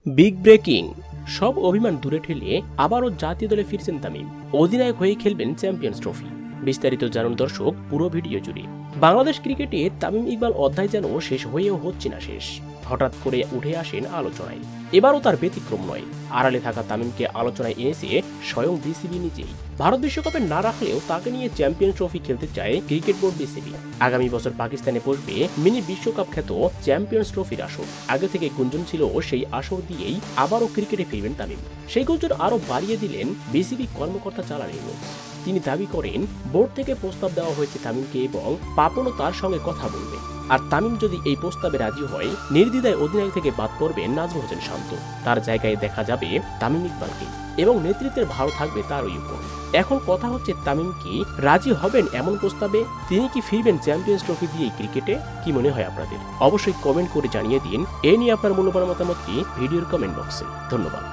Big breaking, সব অভিমান দূরে ঠেলে আবারও জাতীয় দলে ফিরছেন তামিম। অধিনায়ক হয়ে খেলবেন চ্যাম্পিয়ন্স ট্রফি। বিস্তারিত জানুন দর্শক পুরো ভিডিও জুড়ে। বাংলাদেশ ক্রিকেটে তামিম ইকবাল অধ্যায় যেন শেষ হয়েও হচ্ছে না শেষ। হঠাৎ করে উঠে আসেন আলোচনায়। এবারও তার ব্যতিক্রম নয়। আড়ালে থাকা তামিমকে আলোচনায় এনেছে স্বয়ং বিসিবি নিজেই। ভারত বিশ্বকাপে না রাখলেও তাকে নিয়ে চ্যাম্পিয়ন্স ট্রফি খেলতে চায় ক্রিকেট বোর্ড বিসিবি। আগামী বছর পাকিস্তানে বসবে মিনি বিশ্বকাপ খ্যাত চ্যাম্পিয়ন্স ট্রফির আসর। আগে থেকে গুঞ্জন ছিল সেই আসর দিয়েই আবারও ক্রিকেটে ফিরবেন তামিম। সেই গুঞ্জন আরও বাড়িয়ে দিলেন বিসিবি কর্মকর্তা জালাল ইউনুস। তিনি দাবি করেন বোর্ড থেকে প্রস্তাব দেওয়া হয়েছে তামিমকে এবং পাপনও তার সঙ্গে কথা বলবে। আর তামিম যদি এই প্রস্তাবে রাজি হয়, নির্দ্বিধায় অধিনায়ক থেকে বাদ পড়বেন নাজমুল হোসেন শান্ত। তার জায়গায় দেখা যাবে তামিম ইকবালকে এবং নেতৃত্বের ভার থাকবে তারই উপর। এখন কথা হচ্ছে তামিম কি রাজি হবেন এমন প্রস্তাবে? তিনি কি ফিরবেন চ্যাম্পিয়ন্স ট্রফি দিয়ে ক্রিকেটে? কি মনে হয় আপনাদের? অবশ্যই কমেন্ট করে জানিয়ে দিন। এ নিয়ে আপনার মূল্যবান মতামতটি ভিডিওর কমেন্ট বক্সে। ধন্যবাদ।